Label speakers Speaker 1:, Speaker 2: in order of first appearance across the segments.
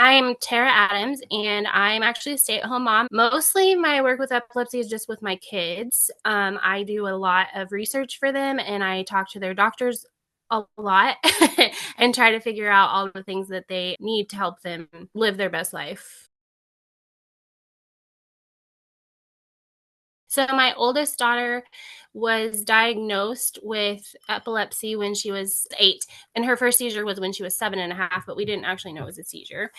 Speaker 1: I'm Tara Adams, and I'm actually a stay-at-home mom. Mostly my work with epilepsy is just with my kids. I do a lot of research for them, and I talk to their doctors a lot and try to figure out all the things that they need to help them live their best life. So my oldest daughter was diagnosed with epilepsy when she was 8, and her first seizure was when she was 7.5, but we didn't actually know it was a seizure.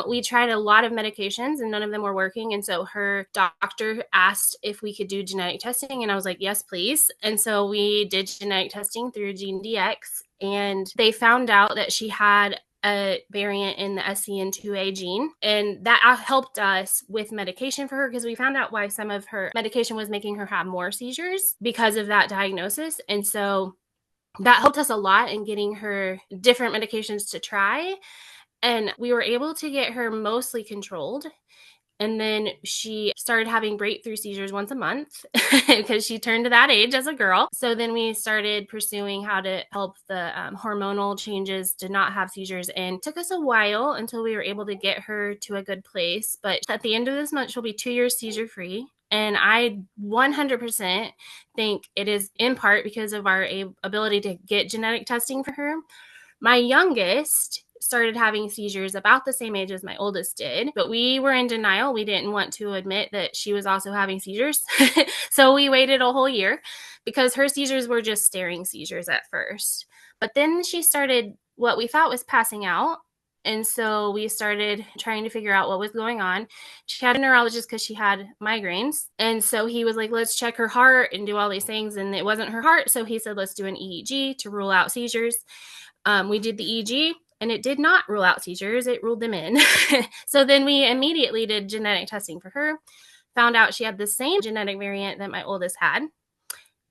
Speaker 1: We tried a lot of medications and none of them were working, and so her doctor asked if we could do genetic testing, and I was like, yes, please. And so we did genetic testing through GeneDx, and they found out that she had a variant in the SCN2A gene. And that helped us with medication for her because we found out why some of her medication was making her have more seizures because of that diagnosis. And so that helped us a lot in getting her different medications to try. And we were able to get her mostly controlled. And then she started having breakthrough seizures once a month because she turned to that age as a girl. So then we started pursuing how to help the hormonal changes to not have seizures. And it took us a while until we were able to get her to a good place. But at the end of this month, she'll be 2 years seizure free. And I 100% think it is in part because of our ability to get genetic testing for her. My youngest started having seizures about the same age as my oldest did, but we were in denial. We didn't want to admit that she was also having seizures. So we waited a whole year because her seizures were just staring seizures at first. But then she started what we thought was passing out. And so we started trying to figure out what was going on. She had a neurologist because she had migraines. And so he was like, let's check her heart and do all these things. And it wasn't her heart. So he said, let's do an EEG to rule out seizures. We did the EEG and it did not rule out seizures. It ruled them in. So then we immediately did genetic testing for her, found out she had the same genetic variant that my oldest had.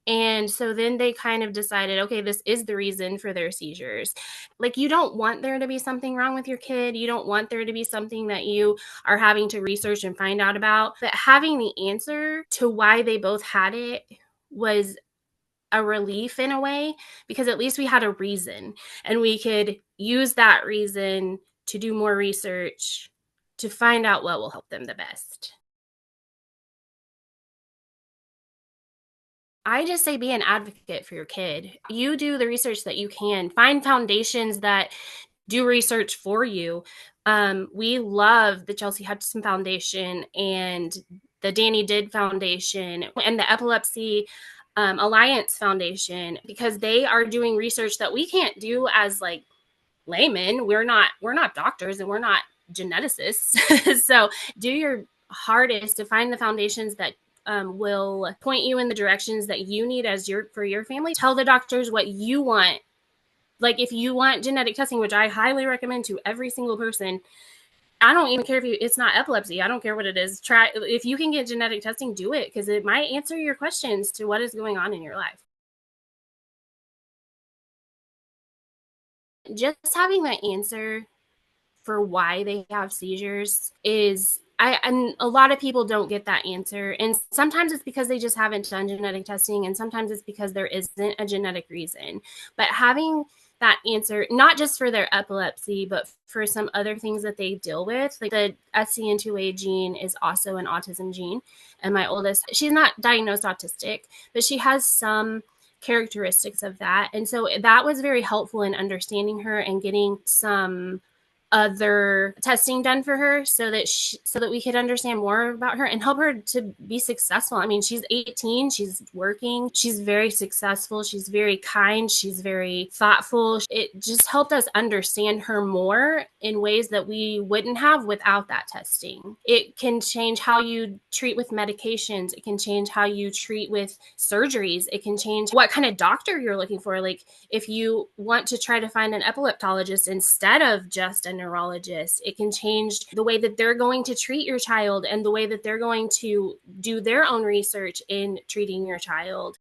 Speaker 1: And so then they kind of decided, okay, this is the reason for their seizures. Like, you don't want there to be something wrong with your kid. You don't want there to be something that you are having to research and find out about. But having the answer to why they both had it was a relief in a way, because at least we had a reason and we could use that reason to do more research to find out what will help them the best. I just say be an advocate for your kid. You do the research that you can. Find foundations that do research for you. We love the Chelsea Hudson Foundation and the Danny Did Foundation and the Epilepsy Alliance Foundation, because they are doing research that we can't do as like laymen. We're not doctors and we're not geneticists. So do your hardest to find the foundations that will point you in the directions that you need for your family. Tell the doctors what you want. Like, if you want genetic testing, which I highly recommend to every single person, I don't even care if it's not epilepsy. I don't care what it is. Try, if you can get genetic testing, do it, because it might answer your questions to what is going on in your life. Just having that answer for why they have seizures and a lot of people don't get that answer. And sometimes it's because they just haven't done genetic testing, and sometimes it's because there isn't a genetic reason. But having that answer, not just for their epilepsy, but for some other things that they deal with, like the SCN2A gene is also an autism gene. And my oldest, she's not diagnosed autistic, but she has some characteristics of that. And so that was very helpful in understanding her and getting some other testing done for her so that we could understand more about her and help her to be successful. I mean, she's 18, she's working, she's very successful, she's very kind, she's very thoughtful. It just helped us understand her more in ways that we wouldn't have without that testing. It can change how you treat with medications. It can change how you treat with surgeries. It can change what kind of doctor you're looking for. Like, if you want to try to find an epileptologist instead of just a neurologist, it can change the way that they're going to treat your child and the way that they're going to do their own research in treating your child.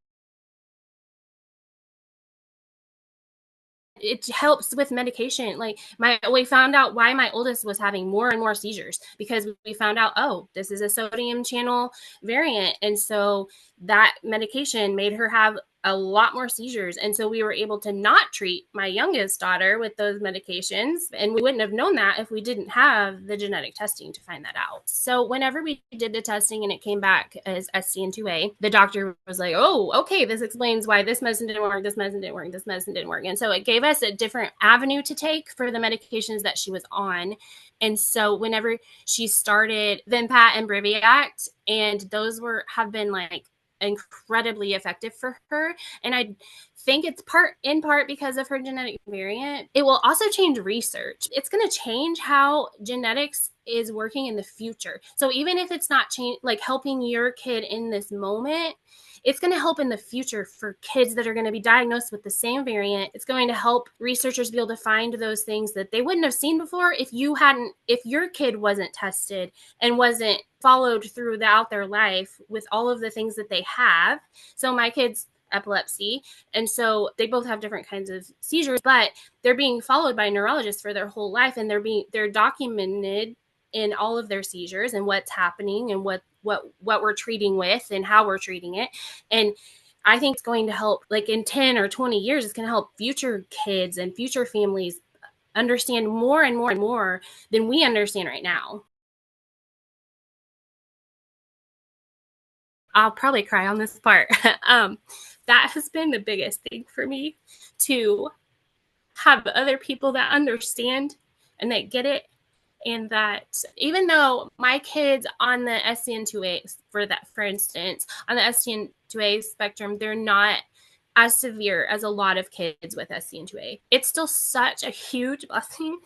Speaker 1: It helps with medication. Like, we found out why my oldest was having more and more seizures, because we found out, oh, this is a sodium channel variant. And so that medication made her have a lot more seizures. And so we were able to not treat my youngest daughter with those medications. And we wouldn't have known that if we didn't have the genetic testing to find that out. So whenever we did the testing and it came back as SCN2A, the doctor was like, oh, okay, this explains why this medicine didn't work, this medicine didn't work, this medicine didn't work. And so it gave us a different avenue to take for the medications that she was on. And so whenever she started Vimpat and Briviact, and those have been like incredibly effective for her. And I think it's in part because of her genetic variant. It will also change research. It's going to change how genetics is working in the future. So even if it's not like helping your kid in this moment, it's going to help in the future for kids that are going to be diagnosed with the same variant. It's going to help researchers be able to find those things that they wouldn't have seen before if your kid wasn't tested and wasn't followed throughout their life with all of the things that they have. So my kid's epilepsy, and so they both have different kinds of seizures, but they're being followed by neurologists for their whole life, and they're documented in all of their seizures and what's happening and what we're treating with and how we're treating it. And I think it's going to help, like in 10 or 20 years, it's going to help future kids and future families understand more and more and more than we understand right now. I'll probably cry on this part. That has been the biggest thing for me, to have other people that understand and that get it. And that even though my kids on the SCN2A, for instance, on the SCN2A spectrum, they're not as severe as a lot of kids with SCN2A, it's still such a huge blessing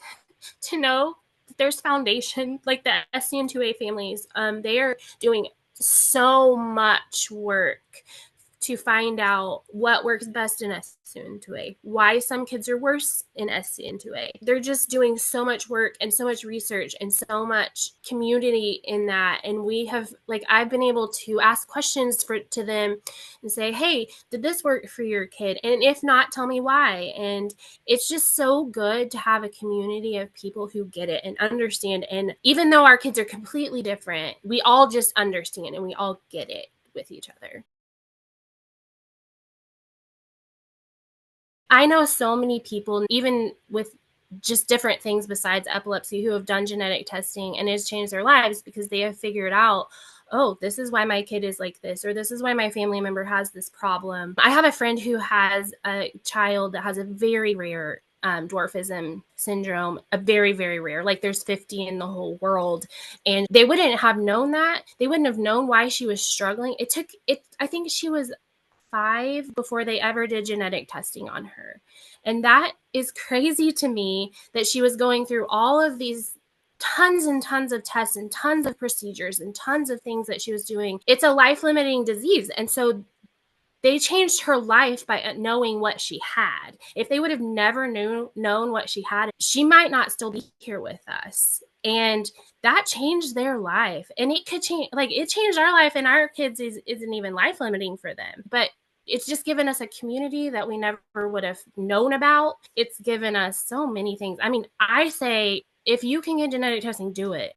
Speaker 1: to know that there's foundation, like the SCN2A families. They are doing so much work to find out what works best in SCN2A, why some kids are worse in SCN2A. They're just doing so much work and so much research and so much community in that. And we have, like, I've been able to ask questions to them and say, hey, did this work for your kid? And if not, tell me why. And it's just so good to have a community of people who get it and understand. And even though our kids are completely different, we all just understand and we all get it with each other. I know so many people, even with just different things besides epilepsy, who have done genetic testing and it's changed their lives because they have figured out, oh, this is why my kid is like this, or this is why my family member has this problem. I have a friend who has a child that has a very rare dwarfism syndrome, a very, very rare, like there's 50 in the whole world. And they wouldn't have known that. They wouldn't have known why she was struggling. I think she was 5 before they ever did genetic testing on her. And that is crazy to me, that she was going through all of these tons and tons of tests and tons of procedures and tons of things that she was doing. It's a life-limiting disease. And so they changed her life by knowing what she had. If they would have never known what she had, she might not still be here with us. And that changed their life. And it could change, like it changed our life, and our kids isn't even life limiting for them. But it's just given us a community that we never would have known about. It's given us so many things. I mean, I say, if you can get genetic testing, do it.